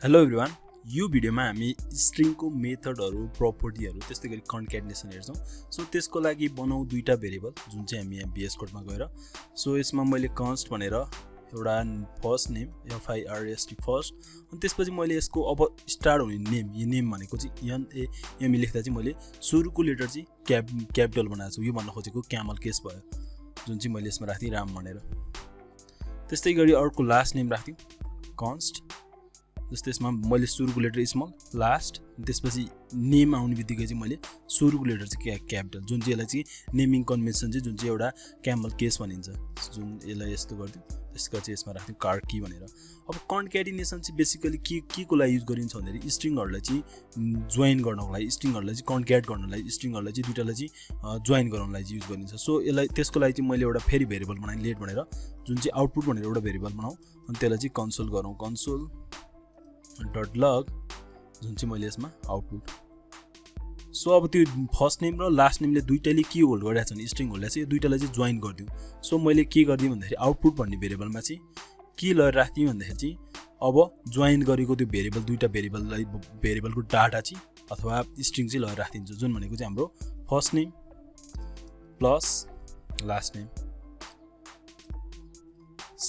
Hello everyone, यो भिडियोमा हामी स्ट्रिङको मेथडहरु, प्रपर्टीहरु, त्यस्तै गरी कन्क्याटेनेसन हेर्छौं। सो त्यसको लागि बनाऊ दुईटा भेरिएबल जुन चाहिँ हामी यहाँ बीएस कोडमा गएर सो यसमा मैले कन्स्ट भनेर एउटा फर्स्ट नेम FIRST फर्स्ट अनि त्यसपछि मैले यसको अब स्टार्ट हुने नेम यो नेम भनेको चाहिँ NAME लेख्दा चाहिँ मैले सुरुको लेटर चाहिँ क्यापिटल बनाएको छु। यो भन्न खोजेको क्यामल केस भयो जुन चाहिँ मैले यसमा राख्थे राम भनेर। त्यस्तै गरी अर्को लास्ट नेम राख्थ्यौ कन्स्ट, जस्तै यसमा मैले सुरुको लेटर स्मल लास्ट त्यसपछि नेम आउने बित्तिकै चाहिँ मैले सुरुको लेटर चाहिँ क्यापिटल जुन चाहिँ यसलाई चाहिँ नेमिङ कन्भेन्सन चाहिँ जुन चाहिँ एउटा क्यामल केस भनिन्छ जुन यसलाई यस्तो गर्दियो। त्यसका चाहिँ यसमा राख्थ्यौँ कार की भनेर। अब कन्क्याटिनेसन चाहिँ बेसिकली के को लागि युज गरिन्छ भन्दाखेरि स्ट्रिङहरुलाई चाहिँ जोइन गर्नको लागि, स्ट्रिङहरुलाई चाहिँ कन्क्याट गर्नलाई, स्ट्रिङहरुलाई चाहिँ दुईटालाई चाहिँ जोइन गराउनलाई चाहिँ युज गरिन्छ। सो यसलाई त्यसको लागि चाहिँ मैले एउटा फेरि भेरिएबल बनाएँ लेट भनेर जुन चाहिँ आउटपुट भनेर एउटा भेरिएबल बनाऊ अनि त्यसलाई चाहिँ कन्सोल गरौँ कन्सोल डट लग जुन चाहिँ मैले यसमा आउटपुट। सो अब त्यो फर्स्ट नेम र लास्ट नेमले दुईटैले के होल्ड गरिरहेछ भने स्ट्रिङ होल्डलाई चाहिँ यो दुईटालाई चाहिँ जोइन गरिदिउँ। सो मैले के गरिदिएँ भन्दाखेरि आउटपुट भन्ने भेरिएबलमा चाहिँ के लगेर राख्थेँ भन्दाखेरि चाहिँ अब जोइन गरेको त्यो भेरिएबल दुईटा भेरिएबललाई भेरिएबलको डाटा चाहिँ अथवा स्ट्रिङ चाहिँ लगेर राखिदिन्छु जुन भनेको चाहिँ हाम्रो first name plus last name.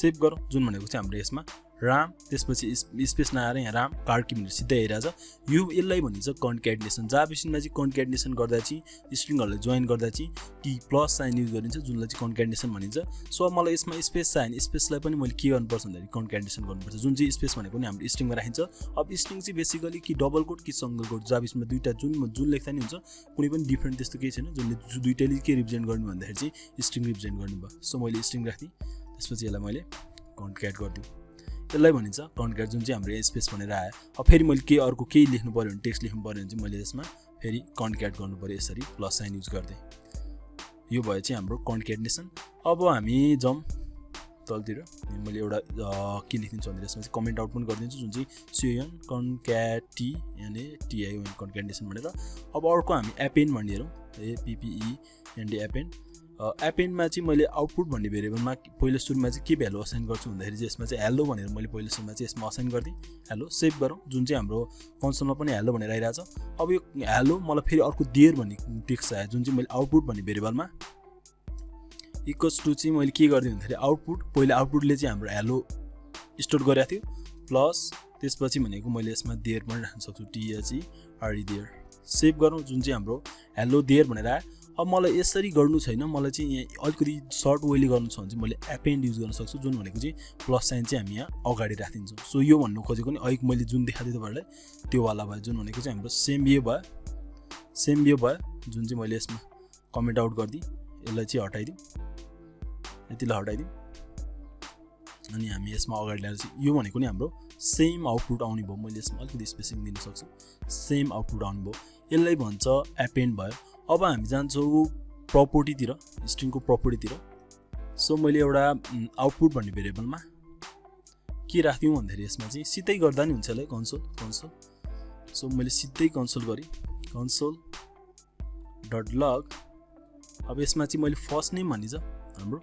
Save गरौँ जुन भनेको चाहिँ हाम्रो यसमा राम, त्यसपछि स्पेस नआएर यहाँ राम कार्की भनेर सिधै आइरहेछ। यो यसलाई भनिन्छ कन्क्याटिनेसन। जाभास्क्रिप्टमा चाहिँ कन्क्याटिनेसन गर्दा चाहिँ स्ट्रिङहरुलाई जोइन गर्दा चाहिँ टी प्लस साइन युज गरिन्छ जुनलाई चाहिँ कन्क्याटिनेसन भनिन्छ। सो अब मलाई यसमा स्पेस चाहियो, स्पेसलाई पनि मैले के गर्नुपर्छ भन्दाखेरि कन्क्याटिनेसन गर्नुपर्छ जुन चाहिँ स्पेस भनेको नि हाम्रो स्ट्रिङमा राखिन्छ। अब स्ट्रिङ चाहिँ बेसिकली कि डबल कोट कि सिंगल कोट, जाभास्क्रिप्टमा दुईटा जुन लेख्दा नि हुन्छ, कुनै पनि डिफरेन्ट त्यस्तो केही छैन। जुनले दुईटैले के रिप्रेजेन्ट गर्ने भन्दाखेरि चाहिँ स्ट्रिङ रिप्रेजेन्ट गर्नु भयो। सो मैले स्ट्रिङ राख्थेँ, त्यसपछि यसलाई मैले कन्क्याट गरिदिएँ। यसलाई भनिन्छ कन्क्याट जुन चाहिँ हाम्रो स्पेस भनेर आयो। अब फेरि मैले अर्को केही लेख्नु पर्यो भने टेक्स्ट लेख्नु पर्यो भने चाहिँ मैले यसमा फेरि कन्क्याट गर्नु पर्यो, यसरी प्लस साइन युज गर्दै। यो भयो चाहिँ हाम्रो कन्क्याटिनेसन। अब हामी जाउँ तलतिर। मैले एउटा के लेखिदिन्छु भने यसमा चाहिँ कमेन्ट आउट पनि गरिदिन्छु जुन चाहिँ CON कन्क्याटिनेसन कन्क्याटिनेसन भनेर। अब अर्को हामी एपेन्ड भन्ने हेरौँ, APPEND एपेन्ड। एपेन्डमा चाहिँ मैले आउटपुट भन्ने भेरिएबलमा पहिलो सुरुमा चाहिँ के भ्यालु असाइन गर्छु भन्दाखेरि चाहिँ यसमा चाहिँ हेलो भनेर मैले पहिलो सुरुमा चाहिँ यसमा असाइन गरिदिएँ हेलो। सेभ गरौँ जुन चाहिँ हाम्रो कन्सोलमा पनि हेलो भनेर आइरहेछ। अब यो हेलो मलाई फेरि अर्को देयर भन्ने टेक्स्ट आयो जुन चाहिँ मैले आउटपुट भन्ने भेरिएबलमा इक्वल्स टु चाहिँ मैले के गरिदिएँ भन्दाखेरि आउटपुट पहिला आउटपुटले चाहिँ हाम्रो हेलो स्टोर गरेको थियो प्लस त्यसपछि भनेको मैले यसमा देयर पनि राख्न सक्छु THERE देयर। सेभ गरौँ जुन चाहिँ हाम्रो हेलो देयर भनेर आयो। अब मलाई यसरी गर्नु छैन, मलाई चाहिँ यहाँ अलिकति सर्ट वेले गर्नु छ भने चाहिँ मैले एपेन्ड युज गर्न सक्छु जुन भनेको चाहिँ प्लस साइन चाहिँ हामी यहाँ अगाडि राखिदिन्छौँ। सो यो भन्नु खोजेको नि अहिले मैले जुन देखाएको थिएँ तपाईँहरूलाई त्यो वाला भयो जुन भनेको चाहिँ हाम्रो सेम यो भयो जुन चाहिँ मैले यसमा कमेन्ट आउट गरिदिएँ। यसलाई चाहिँ हटाइदिउँ, यतिलाई हटाइदिउँ अनि हामी यसमा अगाडि ल्याएर चाहिँ यो भनेको नि हाम्रो सेम आउटपुट आउने भयो। मैले यसमा अलिकति स्पेसिङ दिन सक्छु, सेम आउटपुट आउने भयो। यसलाई भन्छ एपेन्ड भयो। अब हामी जान्छौँ प्रपर्टीतिर, स्ट्रिङको प्रपर्टीतिर। सो मैले एउटा आउटपुट भन्ने भेरिएबलमा के राख्थ्यौँ भन्दाखेरि यसमा चाहिँ सिधै गर्दा नि हुन्छ यसलाई कन्सोल। सो मैले सिधै कन्सोल गरेँ कन्सोल डट लग। अब यसमा चाहिँ मैले फर्स्ट नेम भन्ने छ हाम्रो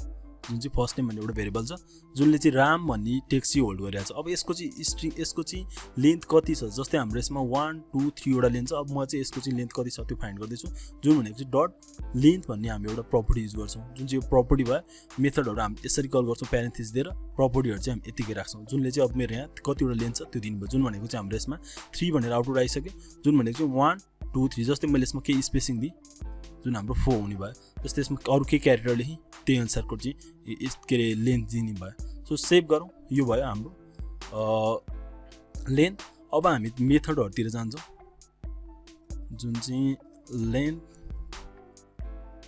जुन चाहिँ फर्स्ट नेम भन्ने एउटा भेरिएबल छ जुनले चाहिँ राम भन्ने टेक्स्ट चाहिँ होल्ड गरिरहेको छ। अब यसको चाहिँ स्ट्रिङ यसको चाहिँ लेन्थ कति छ, जस्तै हाम्रो यसमा 1 2 3 वटा लेन्थ छ। अब म चाहिँ यसको चाहिँ लेन्थ कति छ त्यो फाइन्ड गर्दैछु जुन भनेको चाहिँ डट लेन्थ भन्ने हामी एउटा प्रपर्टी युज गर्छौँ जुन चाहिँ यो प्रपर्टी भयो। मेथडहरू हामी यसरी कल गर्छौँ प्यारेन्थेसिस दिएर, प्रपर्टीहरू चाहिँ हामी यतिकै राख्छौँ जुनले चाहिँ अब मेरो यहाँ कतिवटा लेन्थ छ त्यो दिनुभयो जुन भनेको चाहिँ हाम्रो यसमा 3 भनेर आउटपुट आइसक्यो जुन भनेको चाहिँ 1 2 3। जस्तै मैले यसमा केही स्पेसिङ दिएँ जुन हाम्रो 4 हुने भयो। जस्तै यसमा अरू केही क्यारेक्टर लेखेँ त्यही अनुसारको चाहिँ के अरे लेन्थ दिने भयो। सो सेभ गरौँ, यो भयो हाम्रो लेन्थ। अब हामी मेथडहरूतिर जान्छौँ जुन चाहिँ लेन्थ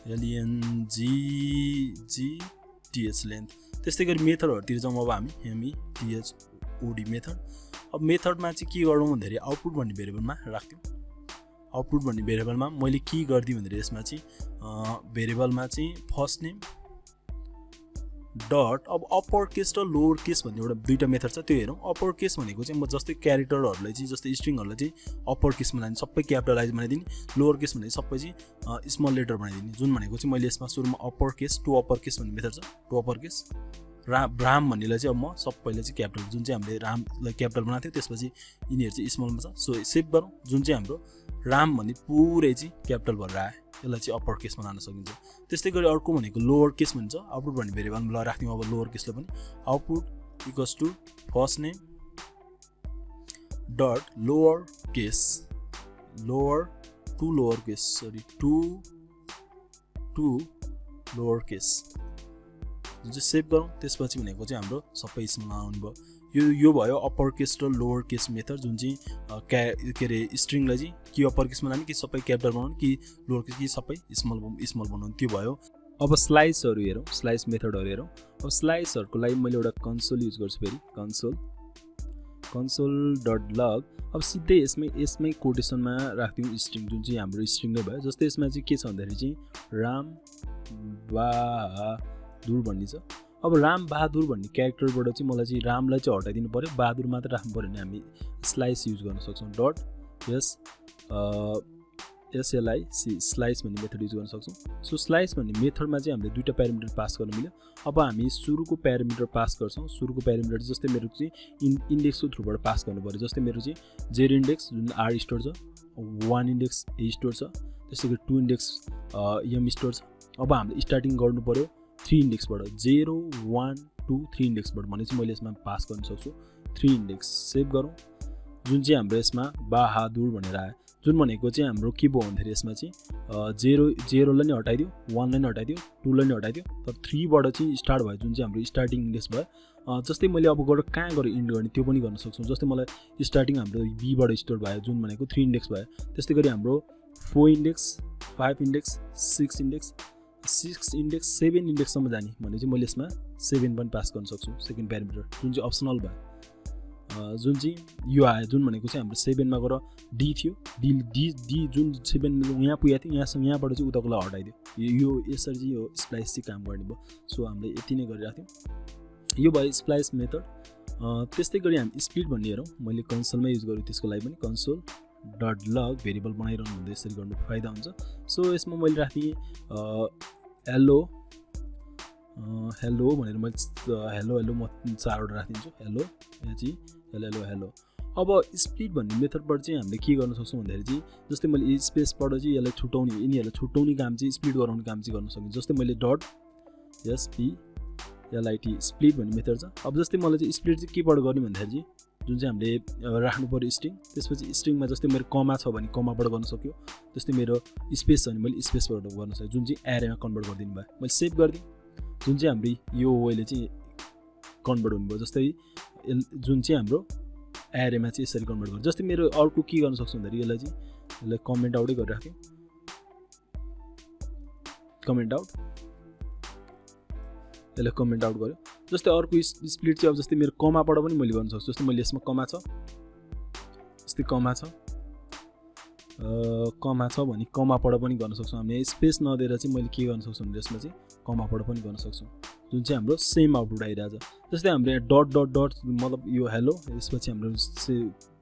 LENGGTH लेन्थ। त्यस्तै गरी मेथडहरूतिर जाउँ। अब हामी THOD मेथड। अब मेथडमा चाहिँ के गरौँ भन्दाखेरि आउटपुट भन्ने भेरिएबलमा राख्थ्यौँ। आउटपुट भन्ने भेरिएबलमा मैले के गरिदिएँ भन्दाखेरि यसमा चाहिँ भेरिएबलमा चाहिँ फर्स्ट नेम डट अब अप्पर केस र लोवर केस भन्ने एउटा दुईटा मेथड छ त्यो हेरौँ। अप्पर केस भनेको चाहिँ म जस्तै क्यारेक्टरहरूलाई चाहिँ जस्तै स्ट्रिङहरूलाई चाहिँ अप्पर केसमा लाने सबै क्यापिटलाइज बनाइदिने, लोवर केस भने सबै चाहिँ स्मल लेटर बनाइदिने जुन भनेको चाहिँ मैले यसमा सुरुमा upper case to upper case भन्ने मेथड छ टु अप्पर केस राम भन्नेलाई चाहिँ अब म सबैले चाहिँ क्यापिटल, जुन चाहिँ हामीले रामलाई क्यापिटल बनाएको थियो त्यसपछि यिनीहरू चाहिँ स्मलमा छ। सो सेभ गरौँ। जुन चाहिँ हाम्रो राम भन्ने पुरै चाहिँ क्यापिटल भएर आयो, यसलाई चाहिँ अप्पर केसमा लान सकिन्छ। त्यस्तै गरी अर्को भनेको लोवर केस भन्छ। आउटपुट भन्ने भेरिएबलमा ल राख्यौँ अब लोवर केसले पनि। Output equals to first name dot lower case, lower to lower case, sorry to lower case, जुन चाहिँ सेभ गरौँ। त्यसपछि भनेको चाहिँ हाम्रो सबै स्मलमा आउने भयो। यो भयो अप्पर केस र लोवर केस मेथड, जुन चाहिँ के अरे स्ट्रिङलाई चाहिँ कि अप्पर केसमा लाने कि सबै क्यापिटल बनाउने कि लोवर केस कि सबै स्मल बनाउने, त्यो भयो। अब स्लाइसहरू हेरौँ, स्लाइस मेथडहरू हेरौँ। अब स्लाइसहरूको लागि मैले एउटा कन्सोल युज गर्छु, फेरि कन्सोल डट लग। अब सिधै यसमै कोटेसनमा राख्दिउँ स्ट्रिङ, जुन चाहिँ हाम्रो स्ट्रिङ नै भयो। जस्तै यसमा चाहिँ के छ भन्दाखेरि चाहिँ राम बहादुर भन्ने छ। अब राम बहादुर भन्ने क्यारेक्टरबाट चाहिँ मलाई चाहिँ रामलाई चाहिँ हटाइदिनु पऱ्यो, बहादुर मात्र राख्नु पऱ्यो भने हामी स्लाइस युज गर्न सक्छौँ। डट SLIC स्लाइस भन्ने मेथड युज गर्न सक्छौँ। सो स्लाइस भन्ने मेथडमा चाहिँ हामीले दुईवटा प्यारामिटर पास गर्न मिल्यो। अब हामी सुरुको प्यारामिटर पास गर्छौँ। सुरुको प्यारामिटर जस्तै मेरो चाहिँ इन्डेक्सको थ्रुबाट पास गर्नु पऱ्यो। जस्तै मेरो चाहिँ 0 इन्डेक्स जुन R स्टोर छ, 1 इन्डेक्स A स्टोर छ, त्यसै गरी 2 इन्डेक्स M स्टोर छ। अब हामीले स्टार्टिङ गर्नु पऱ्यो 3 इन्डेक्सबाट, 0 1 2 3 इन्डेक्सबाट भने चाहिँ मैले यसमा पास गर्न सक्छु 3 इन्डेक्स। सेभ गरौँ। जुन चाहिँ हाम्रो यसमा बहादुर भनेर आयो, जुन भनेको चाहिँ हाम्रो के भयो भन्दाखेरि यसमा चाहिँ 0लाई नै हटाइदियो, 1लाई नै हटाइदियो, 2लाई नै हटाइदियो, तर 3बाट चाहिँ स्टार्ट भयो, जुन चाहिँ हाम्रो स्टार्टिङ इन्डेक्स भयो। जस्तै मैले अब गएर कहाँ गएर इन्ड गर्ने त्यो पनि गर्न सक्छौँ। जस्तै मलाई स्टार्टिङ हाम्रो बीबाट स्टार्ट भयो, जुन भनेको 3 इन्डेक्स भयो। त्यस्तै गरी हाम्रो 4 इन्डेक्स 5 इन्डेक्स 6 इन्डेक्स 7 इन्डेक्ससम्म जाने भने चाहिँ मैले यसमा 7 पनि पास गर्न सक्छु, सेकेन्ड प्यारामिटर, जुन चाहिँ अप्सनल भयो। जुन चाहिँ यो आयो, जुन भनेको चाहिँ हाम्रो 7मा गएर डी थियो, डी जुन 7 यहाँ पुगेको थियो, यहाँबाट चाहिँ उताकोलाई हटाइदियो। यो यसरी चाहिँ यो स्प्लाइस चाहिँ काम गर्ने भयो। सो हामीले यति नै गरिराख्यौँ। यो भयो स्प्लाइस मेथड। त्यस्तै गरी हामी स्प्लिट भन्ने हेरौँ। मैले कन्सोलमा युज गरेँ, त्यसको लागि पनि कन्सोल डट लग भेरिएबल बनाइरहनु भन्दा यसरी गर्नु फाइदा हुन्छ। सो यसमा मैले राख्ने हेलो भनेर मैले हेलो म 4वटा राखिदिन्छु। Hello hello. अब स्प्लिट भन्ने मेथडबाट चाहिँ हामीले के गर्न सक्छौँ भन्दाखेरि चाहिँ जस्तै मैले स्पेसबाट चाहिँ यसलाई छुटाउने, यिनीहरूलाई छुटाउने काम चाहिँ स्प्लिट गराउने काम चाहिँ गर्न सकिन्छ। जस्तै मैले डट SPLIT स्प्लिट भन्ने मेथड छ। अब जस्तै मलाई चाहिँ स्प्लिट चाहिँ केबाट गर्ने भन्दाखेरि चाहिँ जुन चाहिँ हामीले राख्नु पऱ्यो स्ट्रिङ, त्यसपछि स्ट्रिङमा जस्तै मेरो कमा छ भने कमाबाट गर्न सक्यो, जस्तै मेरो स्पेस छ भने मैले स्पेसबाट गर्न सक्यो, जुन चाहिँ एरेमा कन्भर्ट गरिदिनु भयो। मैले सेभ गरिदिएँ, जुन चाहिँ हाम्रो यो वेले चाहिँ कन्भर्ट हुनुभयो। जस्तै जुन चाहिँ हाम्रो एरेमा चाहिँ यसरी कन्भर्ट गर्छ। जस्तै मेरो अर्को के गर्न सक्छु भन्दाखेरि यसलाई कमेन्ट आउटै गरिराख्यो, कमेन्ट आउट, यसलाई कमेन्ट आउट गर्यो। जस्तै अर्को स्प्लिट चाहिँ अब जस्तै मेरो कमाबाट पनि मैले गर्न सक्छु। जस्तै मैले यसमा कमा छ, जस्तै कमा छ भने कमाबाट पनि गर्न सक्छौँ। हामीले स्पेस नदिएर चाहिँ मैले के गर्न सक्छु भने यसमा चाहिँ कमाबाट पनि गर्न सक्छौँ, जुन चाहिँ हाम्रो सेम आउटपुट आइरहेछ। जस्तै हाम्रो यहाँ डट मतलब यो हेलो, यसपछि हाम्रो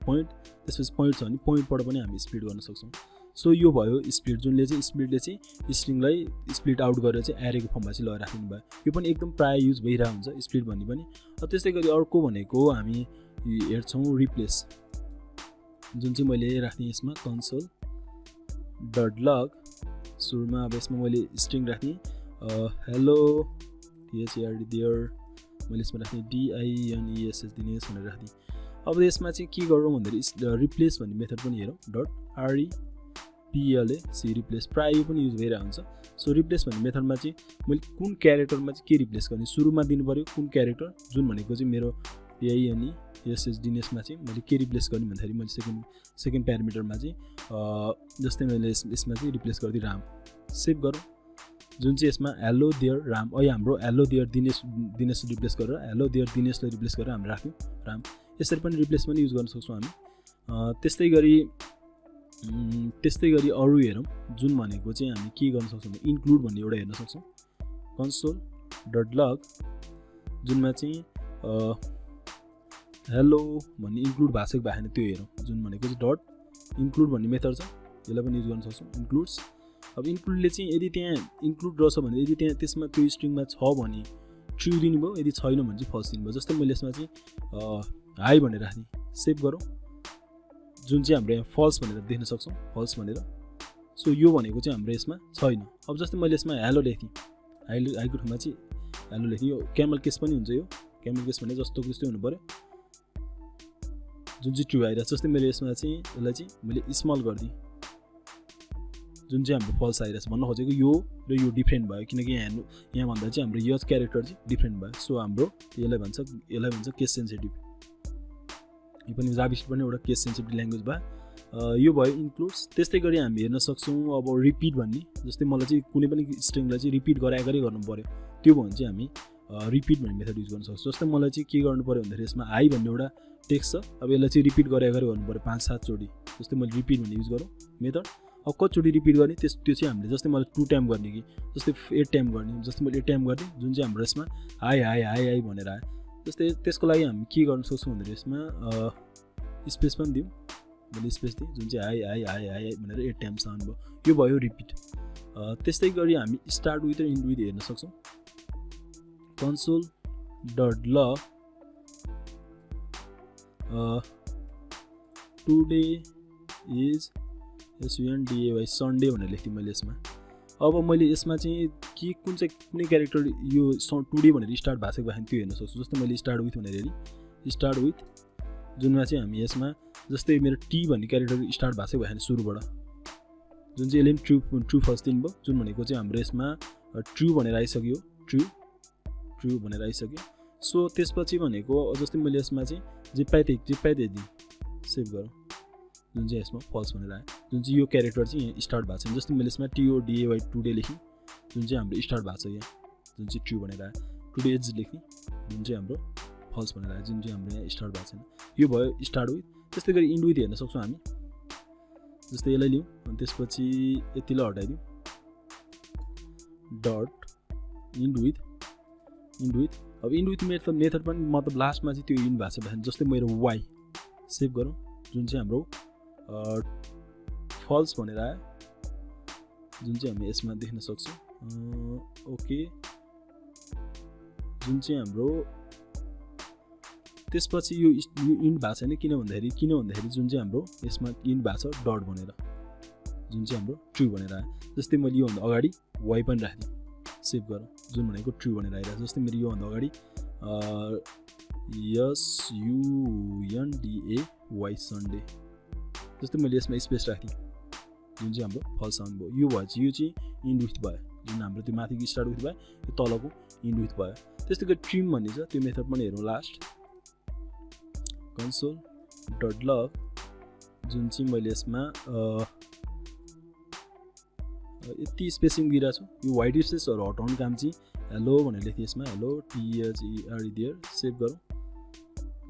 पोइन्ट, त्यसपछि पोइन्ट छ भने पोइन्टबाट पनि हामी स्प्लिट गर्न सक्छौँ। सो यो भयो स्प्लिट, जुनले चाहिँ स्प्लिटले चाहिँ स्ट्रिङलाई स्प्लिट आउट गरेर चाहिँ एरेको फर्ममा चाहिँ लगाएर राख्नु भयो। यो पनि एकदम प्रायः युज भइरहेको हुन्छ स्प्लिट भन्ने पनि। त्यस्तै गरी अर्को भनेको हामी हेर्छौँ रिप्लेस, जुन चाहिँ मैले राख्ने यसमा कन्सोल डट लग। सुरुमा अब यसमा मैले स्ट्रिङ राख्ने हेलो THERD, मैले यसमा राख्ने DINESS दिनेस भनेर राख्ने। अब यसमा चाहिँ के गरौँ भन्दाखेरि रिप्लेस भन्ने मेथड पनि हेरौँ। डट REPLAC रिप्लेस प्रायः यो पनि युज भइरहेको हुन्छ। सो रिप्लेस भन्ने मेथडमा चाहिँ मैले कुन क्यारेक्टरमा चाहिँ के रिप्लेस गर्ने, सुरुमा दिनु पऱ्यो कुन क्यारेक्टर, जुन भनेको चाहिँ मेरो DINESS दिनेसमा चाहिँ मैले के रिप्लेस गर्ने भन्दाखेरि मैले सेकेन्ड प्यारामिटरमा चाहिँ जस्तै मैले यसमा चाहिँ रिप्लेस गरिदिएँ राम। सेभ गरौँ। जुन चाहिँ यसमा हेलो देयर राम, अहिले हाम्रो हेलो देयर दिनेश रिप्लेस गरेर हेलो देयर दिनेशलाई रिप्लेस गरेर हामी राख्यौँ राम। यसरी पनि रिप्लेस पनि युज गर्न सक्छौँ हामी। त्यस्तै गरी अरू हेरौँ, जुन भनेको चाहिँ हामी के गर्न सक्छौँ भने इन्क्लुड भन्ने एउटा हेर्न सक्छौँ। कन्सोल डट लग, जुनमा चाहिँ हेलो भन्ने इन्क्लुड भएको छ कि भएन त्यो हेरौँ। जुन भनेको चाहिँ डट इन्क्लुड भन्ने मेथड छ, यसलाई पनि युज गर्न सक्छौँ इन्क्लुड्स। अब इन्क्लुडले चाहिँ यदि त्यहाँ इन्क्लुड रहेछ भने, यदि त्यहाँ त्यसमा त्यो स्ट्रिङमा छ भने ट्रु दिनुभयो, यदि छैन भने चाहिँ फल्स दिनुभयो। जस्तै मैले यसमा चाहिँ हाई भनेर राख्ने, सेभ गरौँ, जुन चाहिँ हाम्रो यहाँ फल्स भनेर देख्न सक्छौँ, फल्स भनेर। सो यो भनेको चाहिँ हाम्रो यसमा छैन। अब जस्तै मैले यसमा हेलो लेख्थेँ, हाईको ठाउँमा चाहिँ हेलो लेख्ने, यो क्यामल केस पनि हुन्छ। यो क्यामल केस भने जस्तो त्यस्तै हुनु पऱ्यो, जुन चाहिँ ट्रु आइरहेको छ। जस्तै मैले यसमा चाहिँ यसलाई चाहिँ मैले स्मल गरिदिएँ, जुन चाहिँ हाम्रो फल्स आइरहेको छ। भन्न खोजेको यो र यो डिफ्रेन्ट भयो, किनकि यहाँ भन्दा चाहिँ हाम्रो यो क्यारेक्टर चाहिँ डिफ्रेन्ट भयो। सो हाम्रो यसलाई भन्छ केस सेन्सिटिभ। यो पनि जाभास्क्रिप्ट पनि एउटा केस सेन्सिटिभ ल्याङ्ग्वेज भयो। यो भयो इन्क्लुड्स। त्यस्तै गरी हामी हेर्न सक्छौँ अब रिपिट भन्ने। जस्तै मलाई चाहिँ कुनै पनि स्ट्रिङलाई चाहिँ रिपिट गराएरै गर्नु पऱ्यो, त्यो भयो भने चाहिँ हामी रिपिट भन्ने मेथड युज गर्न सक्छौँ। जस्तै मलाई चाहिँ के गर्नु पऱ्यो भन्दाखेरि यसमा हाई भन्ने एउटा टेक्स्ट छ, अब यसलाई चाहिँ रिपिट गराएरै गर्नु पऱ्यो 5-7 चोटि। जस्तै मैले रिपिट भन्ने युज गरौँ मेथड। अब कतिचोटि रिपिट गर्ने त्यो चाहिँ हामीले जस्तै मैले 2 टाइम गर्ने कि जस्तै 8 टाइम गर्ने, जस्तै मैले 8 टाइम गर्ने, जुन चाहिँ हाम्रो यसमा हाई हाई हाई हाई भनेर आयो। जस्तै त्यसको लागि हामी के गर्न सक्छौँ भन्दाखेरि यसमा स्पेस पनि दिउँ, मैले स्पेस दिएँ, जुन चाहिँ हाई हाई हाई हाई भनेर 8 टाइम्ससम्म भयो। यो भयो रिपिट। त्यस्तै गरी हामी स्टार्ट विथ र इन्ड विथ हेर्न सक्छौँ। console.log today is sunday Sunday भनेर लेख्थेँ मैले यसमा। अब मैले यसमा चाहिँ कुनै क्यारेक्टर यो टुडे भनेर स्टार्ट भएको छ त्यो हेर्न सक्छु। जस्तै मैले स्टार्ट विथ भनेर हेरेँ, स्टार्ट विथ, जुनमा चाहिँ हामी यसमा जस्तै मेरो टी भन्ने क्यारेक्टर स्टार्ट भएको छ सुरुबाट, जुन चाहिँ यसले ट्रु फर्स्ट दिनुभयो, जुन भनेको चाहिँ हाम्रो यसमा ट्रु भनेर आइसक्यो, ट्रु भनेर आइसक्यो। सो त्यसपछि भनेको जस्तै मैले यसमा चाहिँ जे पाए त्यही सेभ गरौँ, जुन चाहिँ यसमा फल्स भनेर आयो, जुन चाहिँ यो क्यारेक्टर चाहिँ यहाँ स्टार्ट भएको छैन। जस्तै मैले यसमा TODAY टुडे लेखेँ, जुन चाहिँ हाम्रो स्टार्ट भएको छ यहाँ, जुन चाहिँ ट्रु भनेर आयो। टुडे इज लेख्ने, जुन चाहिँ हाम्रो फल्स भनेर आयो, जुन चाहिँ हाम्रो यहाँ स्टार्ट भएको छैन। यो भयो स्टार्ट विथ। त्यस्तै गरी इन्ड विथ हेर्न सक्छौँ हामी। जस्तै यसलाई लिउँ अनि त्यसपछि यतिलाई हटाइदिउँ, डट इन्ड विथ। अब इन्ड विथ मेथड पनि मतलब लास्टमा चाहिँ त्यो इन्ड भएको छ। जस्तै मेरो वाइ सेभ गरौँ, जुन चाहिँ हाम्रो फल्स भनेर आयो, जुन चाहिँ हामी यसमा देख्न सक्छौँ। ओके, जुन चाहिँ हाम्रो त्यसपछि यो इन्ड भएको छैन, किन भन्दाखेरि जुन चाहिँ हाम्रो यसमा इन्ड भएको छ डट भनेर, जुन चाहिँ हाम्रो ट्रु भनेर आयो। जस्तै मैले योभन्दा अगाडि वाइ पनि राख्थेँ, सेभ गरौँ, जुन भनेको ट्रु भनेर आइरहेको छ। जस्तै मेरो योभन्दा अगाडि SUNDAY सन्डे, जस्तै मैले यसमा स्पेस राख्थेँ, जुन चाहिँ हाम्रो फल्स साउन्ड भयो। यो भयो चाहिँ यो चाहिँ इन्ड विथ भयो, जुन हाम्रो त्यो माथिको स्टार्ट विथ भयो, त्यो तलको इन्ड विथ भयो। त्यस्तै गरी ट्रिम भन्ने छ, त्यो मेथड पनि हेरौँ लास्ट। console.log, जुन चाहिँ मैले यसमा यति स्पेसिङ दिइरहेको छु। यो वाइट स्पेसहरू हटाउने काम चाहिँ हेलो भनेर लेख्थेँ यसमा, हेलो THERE दिएर सेभ गरौँ,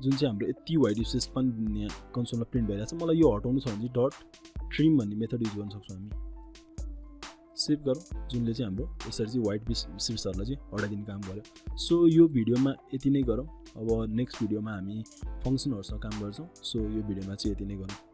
जुन चाहिँ हाम्रो यति वाइट स्पेस पनि यहाँ कन्सोलमा प्रिन्ट भइरहेको छ। मलाई यो हटाउनु छ भने चाहिँ डट ट्रिम भन्ने मेथड युज गर्न सक्छौँ हामी, सेभ गरौँ, जुनले चाहिँ हाम्रो यसरी चाहिँ वाइट स्पेसहरूलाई चाहिँ हटाइदिने काम गर्यो। सो यो भिडियोमा यति नै गरौँ। अब नेक्स्ट भिडियोमा हामी फङ्सनहरूसँग काम गर्छौँ। सो यो भिडियोमा चाहिँ यति नै गरौँ।